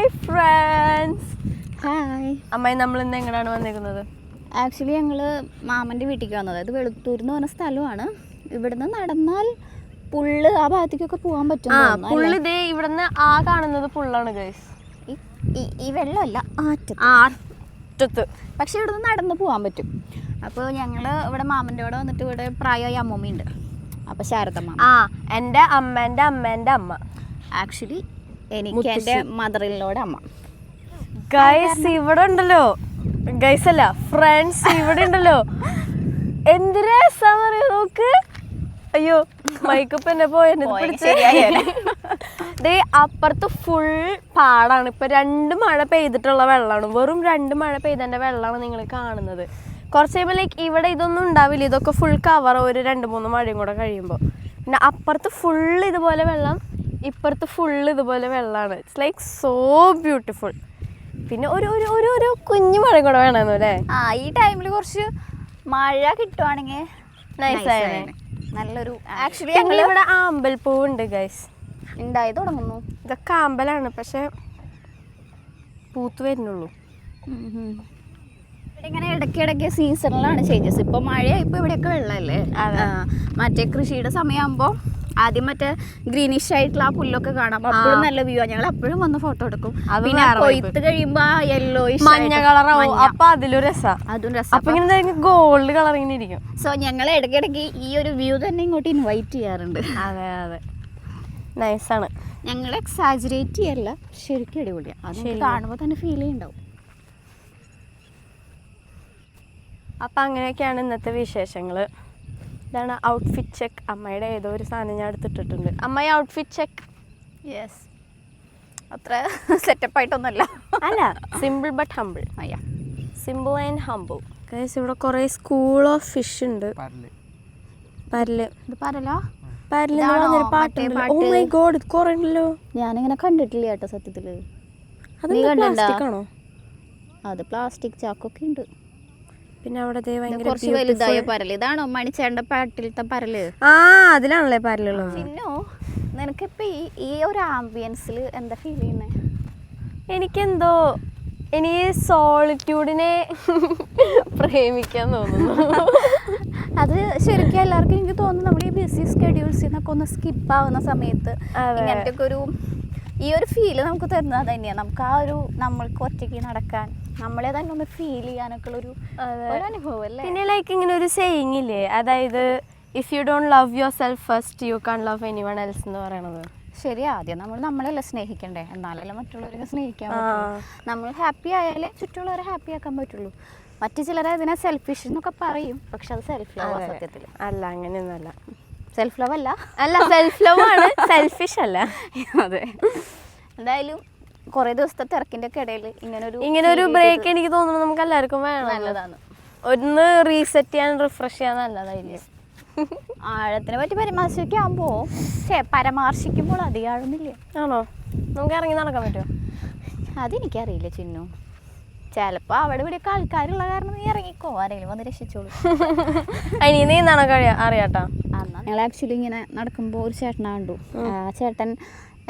Hi friends. Hi. അമ്മായി, നമ്മൾ ഇന്ന് എങ്ങനെയാണ് വന്നിരിക്കുന്നത്? ആക്ച്വലി ഞങ്ങൾ മാമൻ്റെ വീട്ടിലേക്ക് വന്നത്. അത് വെളുത്തൂർ എന്ന് പറഞ്ഞ സ്ഥലമാണ്. ഇവിടുന്ന് നടന്നാൽ പുള്ള് ആ ഭാഗത്തേക്കൊക്കെ പോകാൻ പറ്റും. പുള്ള് ഇതേ ഇവിടുന്ന് ആ കാണുന്നത് പുള്ളാണ് ഗൈസ്. ഈ വെള്ളമല്ല, ആറ്റത്ത്. പക്ഷെ ഇവിടുന്ന് നടന്ന് പോകാൻ പറ്റും. അപ്പോൾ ഞങ്ങൾ ഇവിടെ മാമൻ്റെ അവിടെ വന്നിട്ട് ഇവിടെ പ്രായമായ അമ്മൂമ്മയുണ്ട്. അപ്പോൾ ശാരദമ്മ, എൻ്റെ അമ്മേൻ്റെ അമ്മേൻ്റെ അമ്മ, ആക്ച്വലി എനിക്ക് എൻ്റെ മദറിലോടെ അമ്മ. ഗൈസ് ഇവിടെ ഉണ്ടല്ലോ, ഗൈസ് അല്ല ഫ്രണ്ട്സ്, ഇവിടെ ഉണ്ടല്ലോ എന്ത് രസാന്ന് പറയാ. നോക്ക്, അയ്യോ മൈക്കപ്പ് എന്നെ പോയത്. ദേ അപ്പുറത്ത് ഫുൾ പാടാണ്. ഇപ്പൊ 2 മഴ പെയ്തിട്ടുള്ള വെള്ളമാണ്, വെറും 2 മഴ പെയ്തതിന്റെ വെള്ളമാണ് നിങ്ങൾ കാണുന്നത്. കുറച്ച് കഴിയുമ്പോൾ ലൈക്ക് ഇവിടെ ഇതൊന്നും ഉണ്ടാവില്ല, ഇതൊക്കെ ഫുൾ കവർ ഒരു 2-3 മഴയും കൂടെ കഴിയുമ്പോൾ. പിന്നെ അപ്പുറത്ത് ഫുൾ ഇതുപോലെ വെള്ളം, ഇപ്പുറത്ത് ഫുൾ ഇതുപോലെ വെള്ളമാണ്. It's like so beautiful. പിന്നെ ഒരു ഒരു ഒരു കുഞ്ഞു മഴ കൂടെ വേണമെന്നു അല്ലേ? ഈ ടൈമിൽ കുറച്ച് മഴ കിട്ടുവാണെങ്കിൽ നൈസാണ്, നല്ലൊരു. ആക്ച്വലി ഇവിടെ ആമ്പൽപ്പൂവുണ്ട് ഗൈസ്, ഉണ്ടായി തുടങ്ങുന്നു. ഇതൊക്കെ ആമ്പലാണ്, പക്ഷെ പൂത്ത് വരുന്നുള്ളൂ. ഇങ്ങനെ ഇടയ്ക്കിടയ്ക്ക് സീസണിലാണ് ചേഞ്ചസ്. ഇപ്പോൾ മഴയായി, ഇപ്പോൾ ഇവിടെയൊക്കെ വെള്ളമല്ലേ. മറ്റേ കൃഷിയുടെ സമയമാകുമ്പോൾ ആദ്യം മറ്റേ ഗ്രീനിഷ് ആയിട്ടുള്ള ആ പുല്ലൊക്കെ കാണാം. അപ്പോഴും നല്ല വ്യൂ ആണ്. ഞങ്ങൾ അപ്പോഴും വന്ന് ഫോട്ടോ എടുക്കും. പിന്നെ കൊയ്ത്ത് കഴിയുമ്പോ യെല്ലോയിഷ് മഞ്ഞ കളറാവും, അപ്പൊ അതിലും രസം, അതും രസം. അപ്പൊ ഇങ്ങനെ ഗോൾഡ് കളർ ഇങ്ങനെ ഇരിക്കും. സോ ഞങ്ങൾ ഇടയ്ക്കിടയ്ക്ക് ഈ ഒരു വ്യൂ തന്നെ ഇങ്ങോട്ട് ഇൻവൈറ്റ് ചെയ്യാറുണ്ട്. അതെ അതെ, നൈസാണ്. ഞങ്ങൾ എക്സാജറേറ്റ് ചെയ്യല്ല, ശരിക്കും അടിപൊളിയാണ്. അത് കാണുമ്പോൾ തന്നെ ഫീൽ ചെയ്യുന്നുണ്ടാവും. അപ്പം അങ്ങനെയൊക്കെയാണ് ഇന്നത്തെ വിശേഷങ്ങൾ. ഇതാണ് ഔട്ട്ഫിറ്റ് ചെക്ക്. അമ്മയുടെ ഏതോ ഒരു സാധനം ഞാൻ എടുത്തിട്ടിട്ടുണ്ട്. അമ്മയെ ഔട്ട്ഫിറ്റ് ചെക്ക്. യെസ്, അത്ര സെറ്റപ്പായിട്ടൊന്നുമല്ല, അല്ല, simple but humble. Simple and humble. Guys ഇവിടെ കുറേ സ്കൂൾ ഓഫ് ഫിഷ് ഉണ്ട്. പരല്, ഇത് പരലാ? പരല് പാട്ടുണ്ട്. ഓ മൈ ഗോഡ്, ഇത് കുറേ ഉണ്ടല്ലോ. ഞാനിങ്ങനെ കണ്ടിട്ടില്ല കേട്ടോ സത്യത്തില്. അത് പ്ലാസ്റ്റിക് ആണോ? അത് പ്ലാസ്റ്റിക് ചാക്കൊക്കെ ഉണ്ട്. പിന്നെ അവിടെ കുറച്ച് വലുതായ പരല്. ഇതാണോ മണിച്ചേണ്ട പാട്ടിലത്തെ പരല്? അതിലാണല്ലേ പരലുള്ളത്. പിന്നോ നിനക്കിപ്പോ ഈ ഒരു ആംബിയൻസിൽ എന്താ ഫീൽ ചെയ്യുന്നത്? എനിക്കെന്തോ സോളിറ്റ്യൂഡിനെ പ്രേമിക്കാൻ തോന്നുന്നു. അത് ശരിക്കും എല്ലാവർക്കും എനിക്ക് തോന്നുന്നു നമ്മൾ ഈ ബിസി സ്കെഡ്യൂൾസിൽ നിന്നൊക്കെ ഒന്ന് സ്കിപ്പ് ആവുന്ന സമയത്ത് ഇങ്ങനത്തെ ഒക്കെ ഈ ഒരു ഫീല് നമുക്ക് തരുന്നത് തന്നെയാണ്. നമുക്ക് ആ ഒരു നമ്മൾക്ക് ഒറ്റയ്ക്ക് നടക്കാൻ, നമ്മളെ തന്നെ ഒന്ന് ഫീൽ ചെയ്യാനൊക്കെ ഒരു അനുഭവം അല്ലേ. പിന്നെ ലൈക്ക് ഇങ്ങനെ ഒരു സെയിങ് ഇല്ലേ, അതായത് if you don't love yourself first you can love anyone else എന്ന് പറയണത്. ശരി, ആദ്യം നമ്മളെല്ലാം സ്നേഹിക്കണ്ടേ, എന്നാലല്ലേ മറ്റുള്ളവരെ സ്നേഹിക്കാൻ പറ്റുള്ളൂ. നമ്മൾ ഹാപ്പി ആയാലേ ചുറ്റുള്ളവരെ ഹാപ്പി ആക്കാൻ പറ്റുള്ളൂ. മറ്റു ചിലരെ അതിനെ സെൽഫിഷ് എന്നൊക്കെ പറയും, പക്ഷെ അത് സെൽഫ് ലവ് സത്യത്തിൽ അല്ല. അങ്ങനെയൊന്നുമല്ല, സെൽഫ് ലവ് അല്ല, സെൽഫ് ലവ് ആണ്, സെൽഫിഷ് അല്ല. അതെ. എന്തായാലും കുറേ ദിവസത്തെ തിരക്കിന്റെ ഒക്കെ ഇടയിൽ ഇങ്ങനെ ഒരു ബ്രേക്ക് എനിക്ക് തോന്നുന്നു നമുക്ക് എല്ലാവർക്കും വേണം. നല്ലതാണ്, ഒന്ന് റീസെറ്റ് ചെയ്യാൻ, റിഫ്രഷ് ചെയ്യാൻ നല്ലതായിരിക്കും. ആഴത്തിനെ പറ്റി പരാമർശിക്കുമ്പോൾ അധികം ആഴൊന്നുമില്ല. ആണോ? നമുക്ക് ഇറങ്ങി നടക്കാൻ പറ്റുമോ? അതെനിക്കറിയില്ല ചിന്നു. ചിലപ്പോൾ അവിടെ ഇവിടെയൊക്കെ ആൾക്കാരുള്ള കാരണം നീ ഇറങ്ങിക്കോ, ആരെങ്കിലും വന്ന് രക്ഷിച്ചോളൂ. അതിന് നീന്താണോ അറിയാട്ടാ? ഞങ്ങൾ ആക്ച്വലി ഇങ്ങനെ നടക്കുമ്പോൾ ഒരു ചേട്ടനെ കണ്ടു. ആ ചേട്ടൻ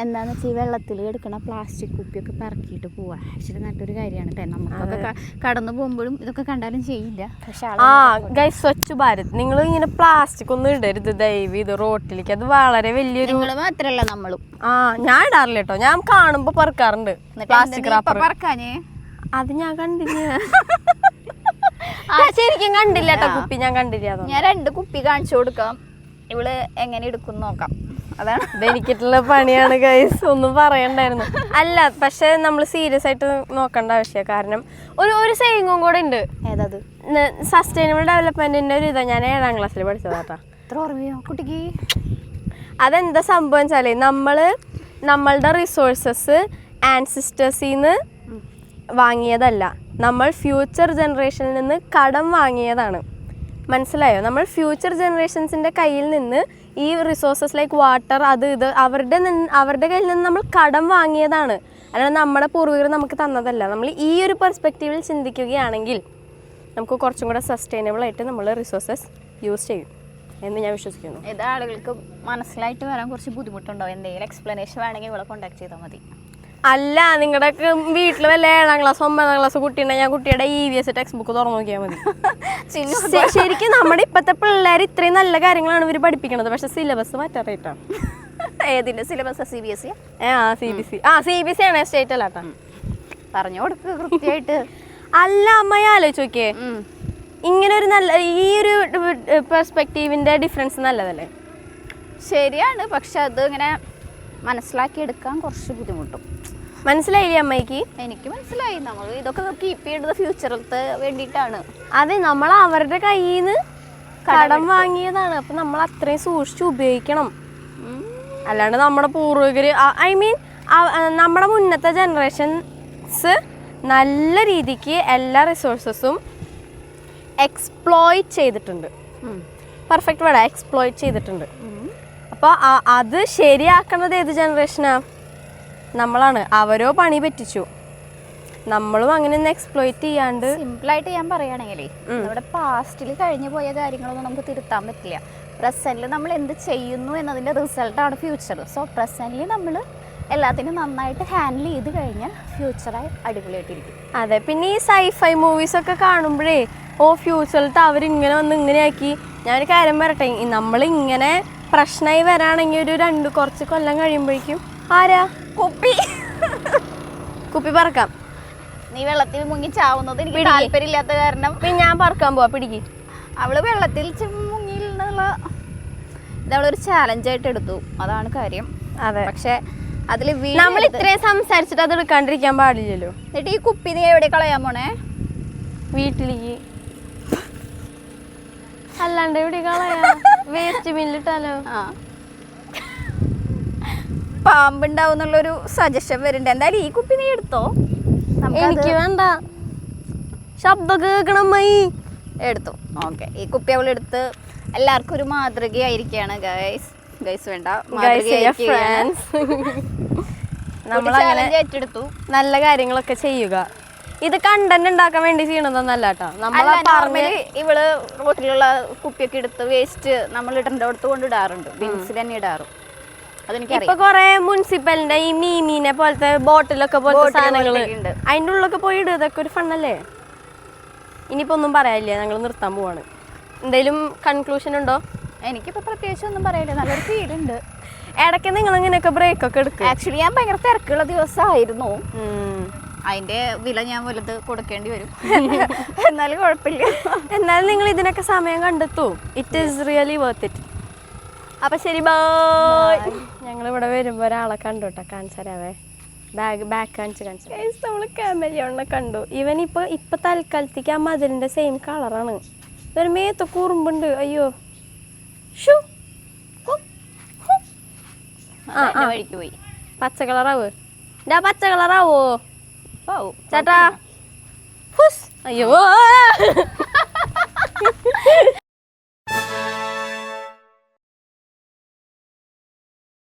എന്താണെന്ന് വെച്ചാൽ ഈ വെള്ളത്തിൽ എടുക്കണ പ്ലാസ്റ്റിക് കുപ്പിയൊക്കെ പറക്കിയിട്ട് പോവാ. ആക്ച്വലി നല്ലൊരു കാര്യമാണ് കേട്ടോ. നമുക്കൊക്കെ കടന്നു പോകുമ്പോഴും ഇതൊക്കെ കണ്ടാലും ചെയ്യില്ല. പക്ഷെ സ്വച്ഛ് ഭാരത്, നിങ്ങൾ ഇങ്ങനെ പ്ലാസ്റ്റിക് ഒന്നും ഇടരുത് ദയവ് ഇത് റോട്ടിലേക്ക്. അത് വളരെ വലിയൊരു. മാത്രല്ല നമ്മളും. ഞാൻ ഇടാറില്ല കേട്ടോ, ഞാൻ കാണുമ്പോ പറക്കാറുണ്ട് പ്ലാസ്റ്റിക് റാപ്പർ. പറക്കാനേ അത് ഞാൻ കണ്ടില്ല. ശരിക്കും കണ്ടില്ല കേട്ടോ കുപ്പി, ഞാൻ കണ്ടില്ല. ഞാൻ 2 കുപ്പി കാണിച്ചു കൊടുക്കാം, ഇവള് എങ്ങനെ എടുക്കും നോക്കാം. അതാണ് എനിക്കിട്ടുള്ള പണിയാണ് ഗൈസ്, ഒന്നും പറയണ്ടായിരുന്നു. അല്ല, പക്ഷെ നമ്മൾ സീരിയസ് ആയിട്ട് നോക്കേണ്ട ആവശ്യമാണ്. കാരണം ഒരു സെയിങ്ങും കൂടെ ഉണ്ട്. ഏതത്? സസ്റ്റൈനബിൾ ഡെവലപ്മെന്റിന്റെ ഒരു ഇതാ. ഞാൻ 7ാം ക്ലാസ്സിൽ പഠിച്ചതാട്ടാ. കുട്ടിക്ക് അതെന്താ സംഭവം വെച്ചാലേ, നമ്മളുടെ റിസോഴ്സസ് ആൻസിസ്റ്റേഴ്സിൽ നിന്ന് വാങ്ങിയതല്ല, നമ്മൾ ഫ്യൂച്ചർ ജനറേഷനിൽ നിന്ന് കടം വാങ്ങിയതാണ്. മനസ്സിലായോ? നമ്മൾ ഫ്യൂച്ചർ ജനറേഷൻസിൻ്റെ കയ്യിൽ നിന്ന് ഈ റിസോഴ്സസ് ലൈക്ക് വാട്ടർ, അത് ഇത് അവരുടെ കയ്യിൽ നിന്ന് നമ്മൾ കടം വാങ്ങിയതാണ്. അല്ലാതെ നമ്മുടെ പൂർവികർ നമുക്ക് തന്നതല്ല. നമ്മൾ ഈ ഒരു പെർസ്പെക്റ്റീവിൽ ചിന്തിക്കുകയാണെങ്കിൽ നമുക്ക് കുറച്ചും കൂടെ സസ്റ്റൈനബിൾ ആയിട്ട് നമ്മൾ റിസോഴ്സസ് യൂസ് ചെയ്യും എന്ന് ഞാൻ വിശ്വസിക്കുന്നു. ഇത് ആളുകൾക്ക് മനസ്സിലായിട്ട് വരാൻ കുറച്ച് ബുദ്ധിമുട്ടുണ്ടാവും. എന്തെങ്കിലും എക്സ്പ്ലനേഷൻ വേണമെങ്കിൽ ഇവിടെ കോൺടാക്ട് ചെയ്താൽ മതി. അല്ല നിങ്ങളുടെ വീട്ടിൽ വല്ല 7ാം ക്ലാസ് 9ാം ക്ലാസ് കുട്ടിയുണ്ടെങ്കിൽ ഞാൻ കുട്ടിയുടെ EVS ടെക്സ്റ്റ് ബുക്ക് തുറന്നു നോക്കിയാൽ മതി. ശരിക്കും നമ്മുടെ ഇപ്പോഴത്തെ പിള്ളേർ ഇത്രയും നല്ല കാര്യങ്ങളാണ് ഇവർ പഠിപ്പിക്കണത്, പക്ഷെ സിലബസ് മാറ്റാറായിട്ടാണ്. ഏതിന്റെ സിലബസ്? CBSE? CBSE ആണ്, സ്റ്റേറ്റ് അല്ലാട്ടാ. പറഞ്ഞു കൊടുക്കുക കൃത്യമായിട്ട്. അല്ല അമ്മയെ ആലോചിച്ച് നോക്കിയേ, ഇങ്ങനെ ഒരു നല്ല ഈ ഒരു പെർസ്പെക്റ്റീവിന്റെ ഡിഫറൻസ് നല്ലതല്ലേ? ശരിയാണ്, പക്ഷെ അത് ഇങ്ങനെ മനസ്സിലാക്കി എടുക്കാൻ കുറച്ച് ബുദ്ധിമുട്ടും. മനസ്സിലായില്ലേ അമ്മയ്ക്ക്? എനിക്ക് മനസ്സിലായി. നമ്മൾ ഇതൊക്കെ കീപ്പ് ചെയ്യേണ്ടത് ഫ്യൂച്ചറിലത്തെ വേണ്ടിയിട്ടാണ്. അതെ, നമ്മൾ അവരുടെ കയ്യിൽ നിന്ന് കടം വാങ്ങിയതാണ്, അപ്പൊ നമ്മൾ അത്രയും സൂക്ഷിച്ച് ഉപയോഗിക്കണം. അല്ലാണ്ട് നമ്മുടെ പൂർവികര്, ഐ മീൻ നമ്മുടെ മുന്നത്തെ ജനറേഷൻസ് നല്ല രീതിക്ക് എല്ലാ റിസോഴ്സസും എക്സ്പ്ലോയിറ്റ് ചെയ്തിട്ടുണ്ട്. പെർഫെക്റ്റ് വേർഡ്, എക്സ്പ്ലോയിറ്റ് ചെയ്തിട്ടുണ്ട്. അപ്പോൾ അത് ശരിയാക്കുന്നത് ഏത് ജനറേഷനാ? നമ്മളാണ്. അവരോ പണി പറ്റിച്ചു, നമ്മളും അങ്ങനെ ഒന്ന് എക്സ്പ്ലോയിറ്റ് ചെയ്യാണ്ട്. സിമ്പിളായിട്ട് ഞാൻ പറയുകയാണെങ്കിലേ, നമ്മുടെ പാസ്റ്റിൽ കഴിഞ്ഞു പോയ കാര്യങ്ങളൊന്നും നമുക്ക് തിരുത്താൻ പറ്റില്ല. പ്രസന്റിൽ നമ്മൾ എന്ത് ചെയ്യുന്നു എന്നതിൻ്റെ റിസൾട്ടാണ് ഫ്യൂച്ചർ. സോ പ്രസന്റിൽ നമ്മൾ എല്ലാത്തിനും നന്നായിട്ട് ഹാൻഡിൽ ചെയ്ത് കഴിഞ്ഞാൽ ഫ്യൂച്ചറായി അടിപൊളിയായിട്ടിരിക്കും. അതെ, പിന്നെ ഈ സൈഫൈ മൂവീസൊക്കെ കാണുമ്പോഴേ ഫ്യൂച്ചറിലത്തെ അവരിങ്ങനെ വന്ന് ഇങ്ങനെയാക്കി. ഞാനൊരു കാര്യം പറയട്ടെ, നമ്മളിങ്ങനെ പ്രശ്നമായി വരാണെങ്കിൽ ഒരു കുറച്ച് കൊല്ലം കഴിയുമ്പോഴേക്കും ആരാ കുപ്പി പറക്കാം. നീ വെള്ളത്തിൽ മുങ്ങി ചാവുന്നത് എനിക്ക് താല്പര്യമില്ലാത്ത കാരണം പിന്നെ ഞാൻ പറക്കാൻ പോവാ. പിടിക്ക്. അവള് വെള്ളത്തിൽ മുങ്ങിയിൽ നിന്നുള്ള ഇതവളൊരു ചാലഞ്ചായിട്ട് എടുത്തു, അതാണ് കാര്യം. അതെ, പക്ഷെ അതിൽ നമ്മൾ ഇത്രയും സംസാരിച്ചിട്ട് അത് എടുക്കാണ്ടിരിക്കാൻ പാടില്ലല്ലോ. എന്നിട്ട് ഈ കുപ്പി നീ എവിടെ കളയാൻ പോണേ? വീട്ടിലേക്ക്. അല്ലാണ്ട് എവിടെ കളയാ? വേസ്റ്റ് ബിന്നിലിട്ടാലോ? പാമ്പുണ്ടാവും എന്നുള്ളൊരു സജഷൻ വരുന്നുണ്ട്. എന്തായാലും ഈ കുപ്പി നീ എടുത്തോ. എനിക്ക് വേണ്ട, ശബ്ദം കേൾക്കണം. എടുത്തു. ഓക്കെ, ഈ കുപ്പി അവൾ എടുത്ത് എല്ലാവർക്കും ഒരു മാതൃകയായിരിക്കുകയാണ്. ഗൈസ് വേണ്ട, നമ്മളങ്ങനെ ഏറ്റെടുത്തു. നല്ല കാര്യങ്ങളൊക്കെ ചെയ്യുക. ഇത് കണ്ടന്റ് ഉണ്ടാക്കാൻ വേണ്ടി ചെയ്യണതൊന്നല്ല കേട്ടോ. ഇവള് റോട്ടിലുള്ള കുപ്പിയൊക്കെ എടുത്ത് വേസ്റ്റ് നമ്മൾ ഇടേണ്ടടുത്ത് കൊണ്ട് ഇടാറുണ്ട്, ബിൻസിൽ തന്നെ ഇടാറും. ഇപ്പൊ കൊറേ മുനിസിപ്പലിന്റെ ഈ മീമീനെ പോലത്തെ ബോട്ടിലൊക്കെ പോലത്തെ സാധനങ്ങള് അതിൻ്റെ ഉള്ളിലൊക്കെ പോയി ഇടുക. ഇതൊക്കെ ഒരു ഫണ്ണല്ലേ? ഇനിയിപ്പോ ഒന്നും പറയാനില്ല, ഞങ്ങൾ നിർത്താൻ പോവാണ്. എന്തെങ്കിലും കൺക്ലൂഷൻ ഉണ്ടോ? എനിക്കിപ്പോ പ്രത്യേകിച്ച് ഒന്നും പറയില്ല, നല്ലൊരു ഫീൽ ഉണ്ട്. ഇടയ്ക്ക് നിങ്ങൾ ഇങ്ങനെയൊക്കെ ബ്രേക്ക് ഒക്കെ എടുക്കും. ആക്ച്വലി ഞാൻ ഭയങ്കര തിരക്കുള്ള ദിവസമായിരുന്നു, അതിന്റെ വില ഞാൻ വലുത് കൊടുക്കേണ്ടി വരും. എന്നാലും കുഴപ്പമില്ല. എന്നാലും നിങ്ങൾ ഇതിനൊക്കെ സമയം കണ്ടെത്തൂ. It is really worth it. അപ്പൊ ശരി, ബൈ. ഞങ്ങൾ ഇവിടെ വരുമ്പോ ഒരാളെ കണ്ടു കേട്ടോ, കാണിച്ചരാവേ. ബാക്ക് കാണിച്ച് നമ്മൾ ക്യാമറ കണ്ടു. ഇപ്പൊ തൽക്കാലത്തേക്ക് ആ മതിലിന്റെ സെയിം കളറാണ്. ഒരു മേത്തൊക്കെ ഉറുമ്പുണ്ട്. അയ്യോ, വഴിക്ക് പോയി. പച്ച കളറാവ്. പച്ച കളറാവോ ചേട്ടാ? അയ്യോ